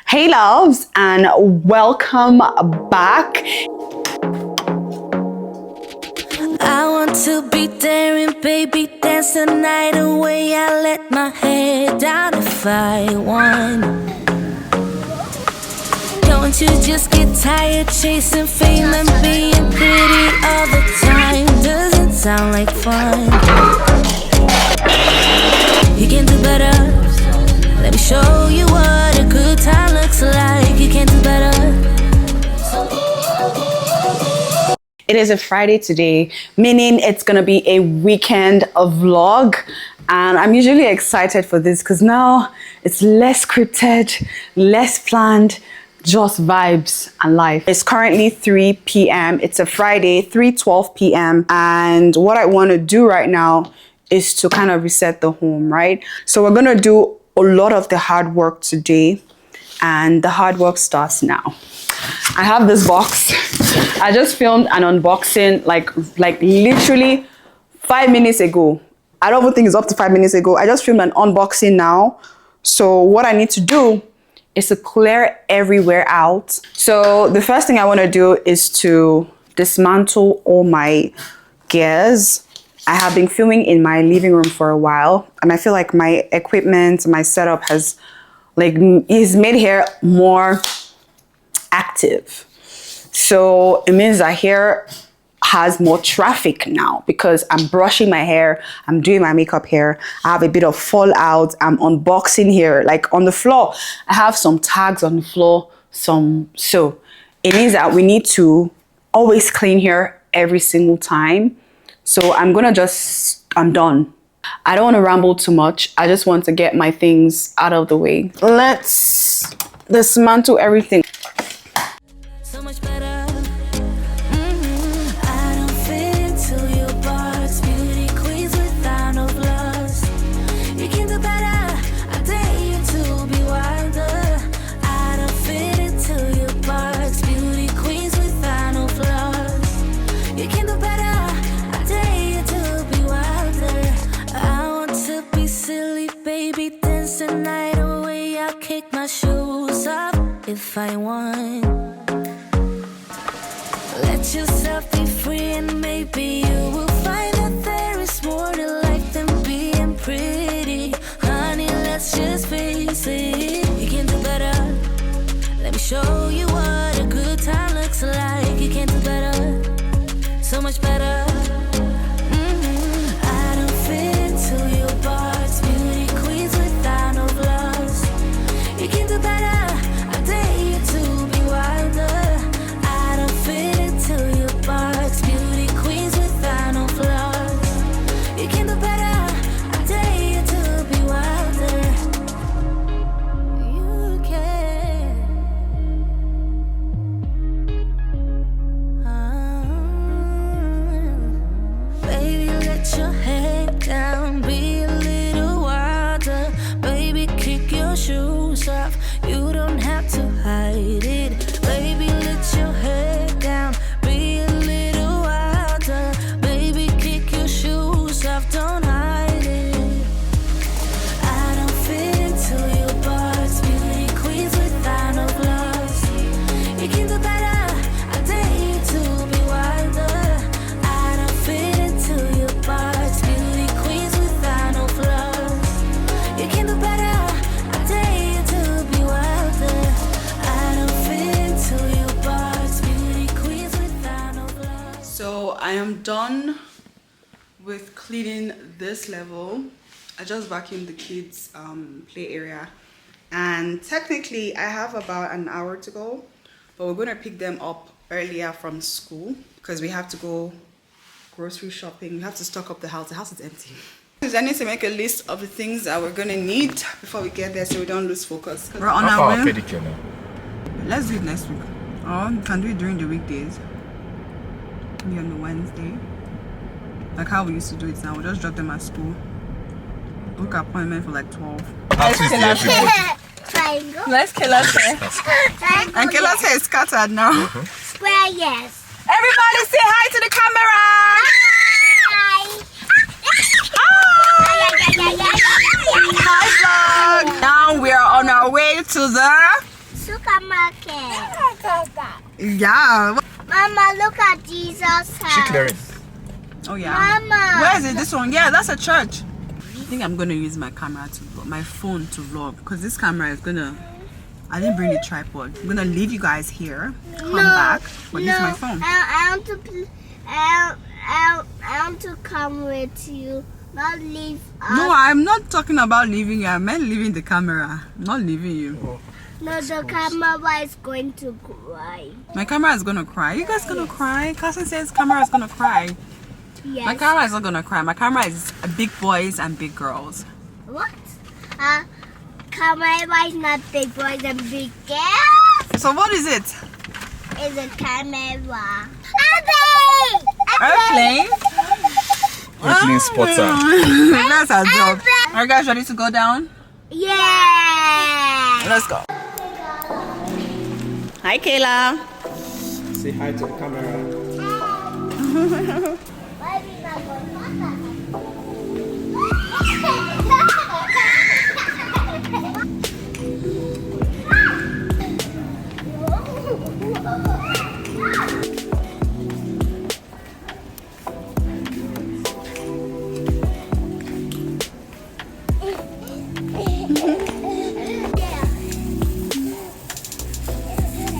Hey loves, and welcome back. I want to be daring, baby, dance the night away. I let my head down if I won. Don't you just get tired chasing fame and being pretty all the time? Doesn't sound like fun. You can do better. Let me show you what a good time looks like. You can do better. It is a Friday today, meaning it's gonna be a weekend vlog. And I'm usually excited for this because now it's less scripted, less planned, just vibes and life. It's currently 3 p.m. It's a Friday, 3:12 p.m. And what I want to do right now is to kind of reset the home, right? So we're gonna do a lot of the hard work today, and the hard work starts now. I have this box. I just filmed an unboxing like literally 5 minutes ago. I don't even think it's up to 5 minutes ago. I just filmed an unboxing now. So what I need to do is to clear everywhere out. So the first thing I want to do is to dismantle all my gears. I have been filming in my living room for a while, and I feel like my equipment, my setup has made here more active. So it means that here has more traffic now because I'm brushing my hair, I'm doing my makeup here, I have a bit of fallout, I'm unboxing here, like on the floor. I have some tags on the floor, so it means that we need to always clean here every single time. So I'm done. I don't want to ramble too much. I just want to get my things out of the way. Let's dismantle everything. So much better. I don't fit into your box. Beauty queens without no flaws. You can do better. I dare you to be wilder. I don't fit into your box. Beauty queens without no flaws. You can do better. I dare you to be wilder. I want to be silly, baby. Dance the night away. I'll kick my shoes off if I want. Let yourself be free, and maybe you will find that there is more to life than being pretty. Honey, let's just face it. You can do better. Let me show you what a good time looks like. You can do better. So much better. I don't fit into your box. Beauty queens without no flaws. You can do better. I dare you to be wilder. I don't fit into your box. Beauty queens without no flaws. You can do better. I dare you to be wilder. You can. Baby, let your head down. Be a little wilder. Baby, kick your shoes off. You don't have to hide it. Baby, let your head down. Be a little wilder. Baby, kick your shoes off. Don't hide it. I don't fit into your box. Beauty queens without no flaws. You can do better. I dare you to be wilder. I don't fit into your box. Beauty queens without no flaws. You can do better. I dare you to be wilder. I don't fit into your box. Beauty queens without no flaws. So I am done with cleaning this level. I just vacuumed the kids' play area, and technically I have about an hour to go, but we're gonna pick them up earlier from school because we have to go grocery shopping. We have to stock up the house. The house is empty. I need to make a list of the things that we're gonna need before we get there so we don't lose focus. We're on our way. Pedicure now? Let's do it next week. Or you can do it during the weekdays. Maybe on the Wednesday. Like how we used to do it now. We'll just drop them at school. Book appointment for like 12. Let's Triangle. Let's Kelechi. Triangle. And Kelechi is scattered now. Square, yes. Everybody say hi to the camera. Hi. Hi vlog. Now we are on our way to the supermarket. Yeah. Mama, look at Jesus' house. Clearing. Oh yeah. Mama. Where is it? This one? Yeah, that's a church. I think I'm gonna use my camera to vlog, my phone to vlog, because this camera is gonna. I didn't bring the tripod. I'm gonna leave you guys here. Come back, but use my phone. I want to. I want to come with you. Not leave us. No, I'm not talking about leaving you. I meant leaving the camera. I'm not leaving you. No, the camera is going to cry. My camera is gonna cry. You guys gonna cry? Cousin says camera is gonna cry. Yes. My camera is not gonna cry. My camera is big boys and big girls. What? Camera is not big boys and big girls. So what is it? It's a camera. Airplane? Airplane spotter. That's our job. Are you guys ready to go down? Yeah. Let's go. Hi, Kayla. Say hi to the camera. Why we not going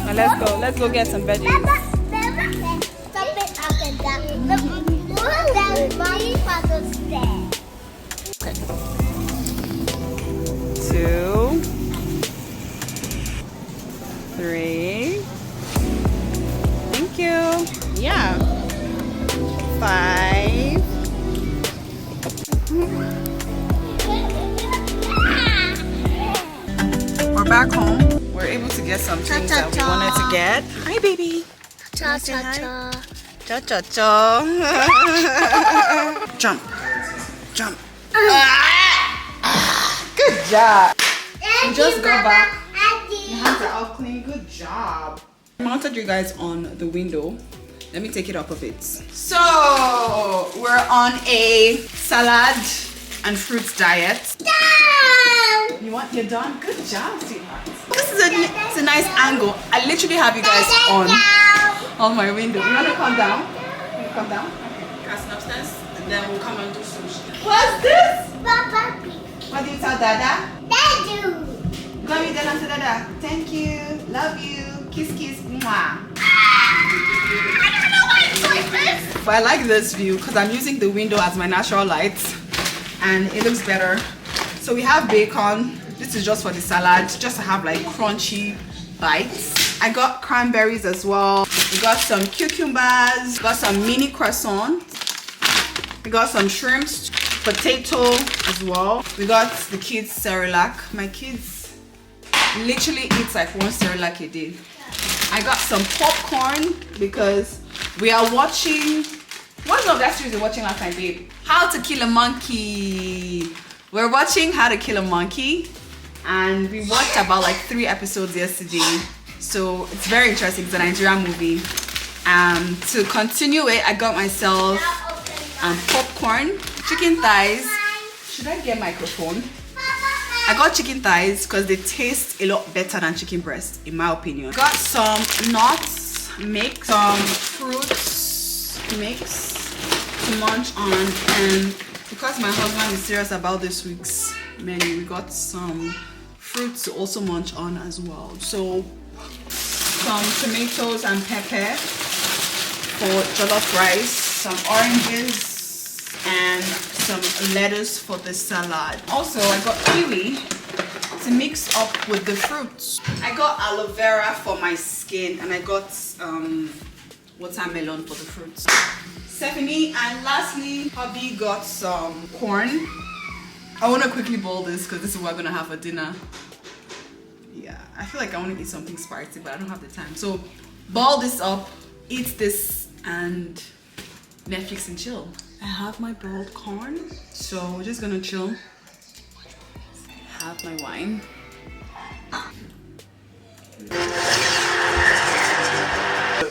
Now let's go. Let's go get some veggies. Stop it up and down. That's my father's stairs. 2, 3. Thank you. Yeah. 5. We're back home. We're able to get some things that we wanted to get. Hi, baby. Cha cha cha. Cha cha cha. Jump. Jump. Good job. You just go back. Your hands are all clean. Good job. I mounted you guys on the window. Let me take it up a bit. So we're on a salad and fruits diet. You're done? Good job, sweetheart. This is it's a nice angle. I literally have you guys on my window. You want to come down? Can you come down? Okay. Casting upstairs, and then we'll come and do sushi. What's this? Papa, What do you tell Dada? Dadu. Love you, Dada. Say Dada. Thank you. Love you. Kiss, kiss. Mwah. I don't know why it's like this. But I like this view because I'm using the window as my natural light, and it looks better. So we have bacon. This is just for the salad, just to have like crunchy bites. I got cranberries as well. We got some cucumbers. Got some mini croissants. We got some shrimps, potato as well. We got the kids Cerelac. My kids literally eat like one Cerelac a day. I got some popcorn because we are watching. What's of that series you're watching last time, babe? How to Kill a Monkey. We're watching How to Kill a Monkey, and we watched about like 3 episodes yesterday. So it's very interesting. It's a Nigerian movie. To continue it, I got myself popcorn, chicken thighs. Should I get microphone? I got chicken thighs because they taste a lot better than chicken breast, in my opinion. Got some nuts mix, some fruits mix to munch on, and because my husband is serious about this week's menu, we got some fruits to also munch on as well. So some tomatoes and pepper for jollof rice, some oranges, and some lettuce for the salad. Also, I got kiwi to mix up with the fruits. I got aloe vera for my skin, and I got watermelon for the fruits. Stephanie, and lastly, hubby got some corn. I want to quickly boil this because this is what we're gonna have for dinner. Yeah, I feel like I want to eat something spicy, but I don't have the time. So boil this up, eat this, and Netflix and chill. I have my boiled corn, so we're just gonna chill. Have my wine.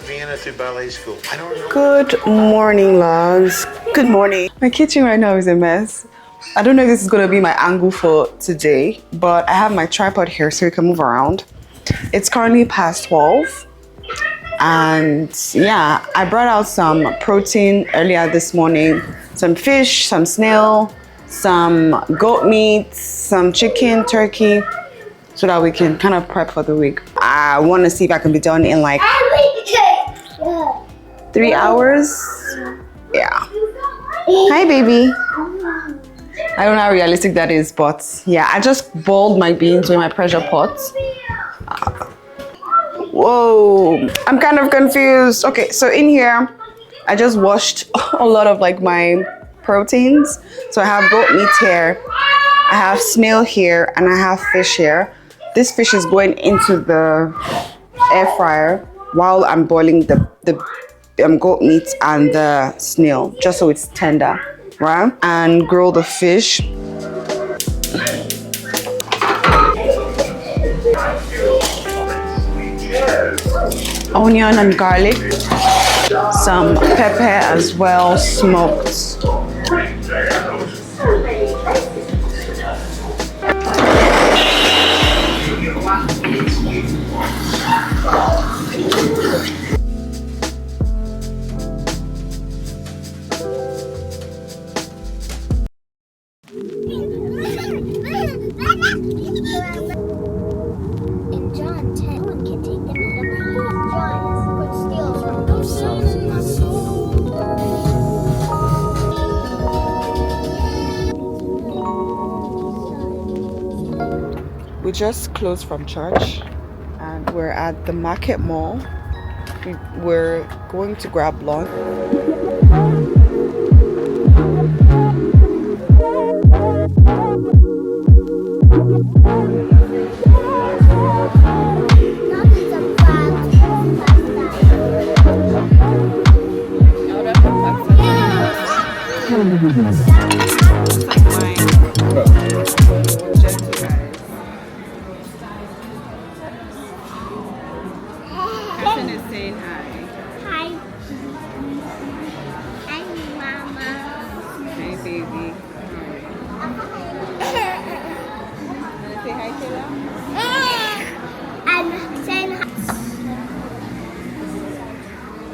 Vienna to ballet school. I don't know. Good morning, loves. Good morning. My kitchen right now is a mess. I don't know if this is gonna be my angle for today, but I have my tripod here so we can move around. It's currently past 12. And yeah, I brought out some protein earlier this morning. Some fish, some snail, some goat meat, some chicken, turkey, so that we can kind of prep for the week. I want to see if I can be done in like 3 hours. Yeah. Hi, baby. I don't know how realistic that is, but yeah, I just boiled my beans with my pressure pot. Whoa, I'm kind of confused. Okay, so in here, I just washed a lot of like my proteins. So I have goat meat here, I have snail here, and I have fish here. This fish is going into the air fryer while I'm boiling the goat meat and the snail, just so it's tender, right? And grill the fish. Onion and garlic, some pepper as well, smoked. In John 10, one can take them out of my hand. John could steal from those We just closed from church and we're at the market mall. We're going to grab lunch. Hi. Hi, Mama. Hey, baby. Say hi to them. I'm saying hi.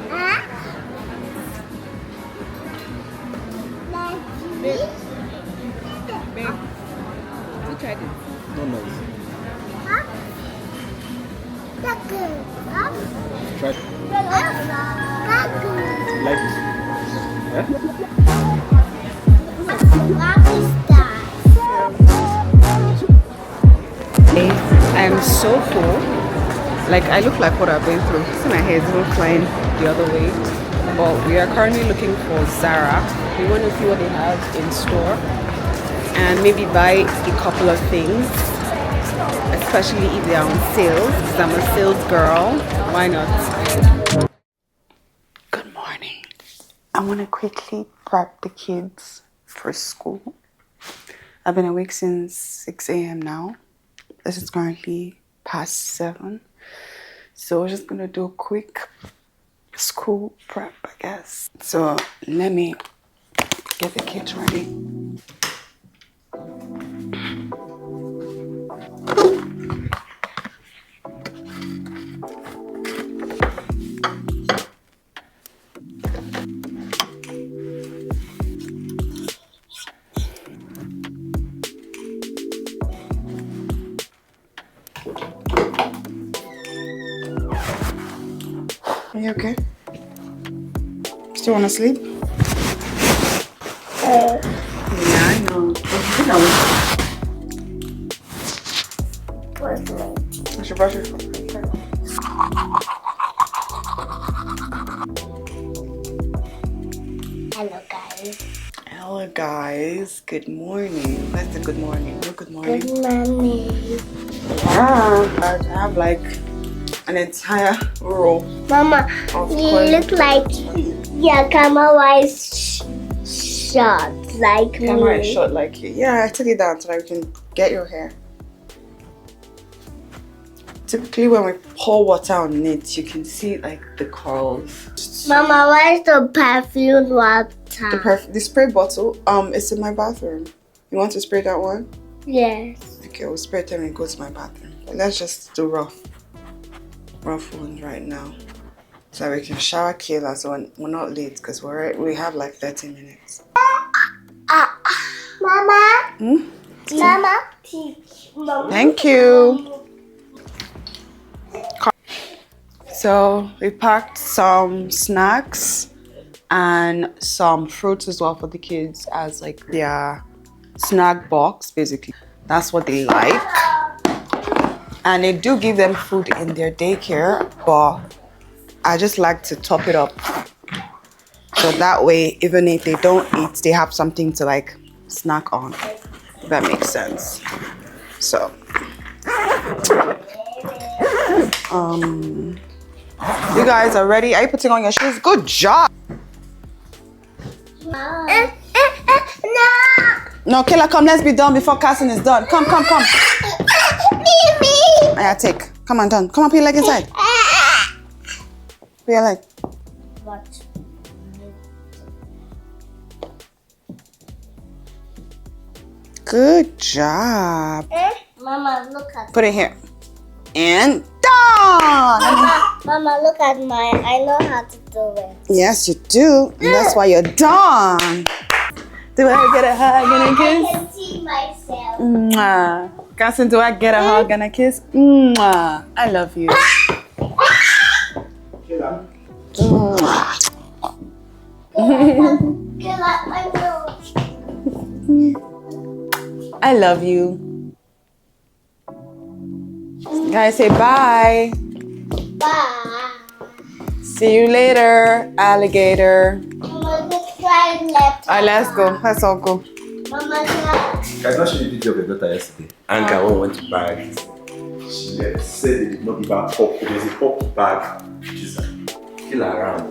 Huh? Babe. Babe. You tried it. No, no. Huh? That's good. Huh? Try it. That's good. Like it. Yeah? What is that? I'm so full. Like, I look like what I've been through. See, my hair is even flying the other way. But we are currently looking for Zara. We want to see what they have in store and maybe buy a couple of things, especially if they are on sale, because I'm a sales girl. Why not? Good morning. I want to quickly prep the kids for school. I've been awake since 6 a.m. now. This is currently past 7. So we're just going to do a quick school prep, I guess. So let me get the kids ready. Are you okay? Still want to sleep? Yeah, I know. I should brush your hair. Hello, guys. Hello, guys. Good morning. That's a good morning. No, good morning. Good morning. I have like an entire row. Mama, Of you course. look like your camera-wise short, like Camera me. is short like you. Yeah, I took it down so that we can get your hair. Typically, when we pour water on it, you can see like the curls. Mama, where's the perfume water? The spray bottle, it's in my bathroom. You want to spray that one? Yes. Okay, we'll spray it when we go to my bathroom. Let's just do rough. raw phones right now. So we can shower Kayla so we're not late because we have like 30 minutes. Mama. Hmm? Mama. Teach. Mama. Thank you. So we packed some snacks and some fruits as well for the kids as like their snack box, basically. That's what they like. And they do give them food in their daycare, but I just like to top it up. So that way, even if they don't eat, they have something to like snack on. If that makes sense. So, you guys are ready? Are you putting on your shoes? Good job. No. No, Kayla, come. Let's be done before casting is done. Come. Me. Yeah, take. Come on, done. Come on, put your leg inside. Put your leg. What? Good job. Mama, look at. Put it here. And done. Mama, look at mine. I know how to do it. Yes, you do. And that's why you're done. Do I get a hug and a I kiss? can see myself. Mwah. Cassie, do I get a hug and a kiss? Mwah. I love you. Mwah. I love you. Guys, say bye. Bye. See you later, alligator. Mama, let's try left. All right, let's go. Let's all go. Mama, try. I not show you the video of your daughter yesterday. Anka went to bag. She said they did not give her pop. There's a pop bag. She's like, kill her around.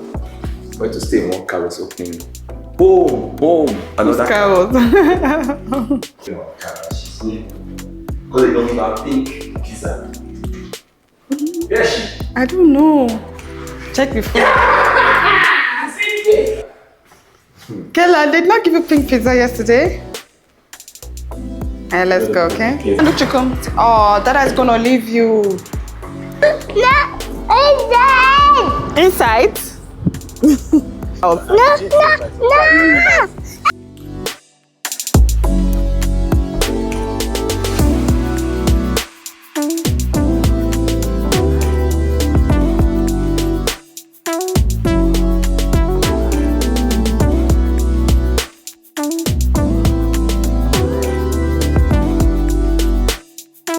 Went to stay in one car was opening. Boom. Another car. She's sleeping. Because they don't give her pink pizza. Where is she? I don't know. Check before. Kayla, did not give you pink pizza yesterday. Alright, let's go, okay? Yes. Look, Chikum. Oh, Dada is gonna leave you. No, inside. Inside? Oh. No.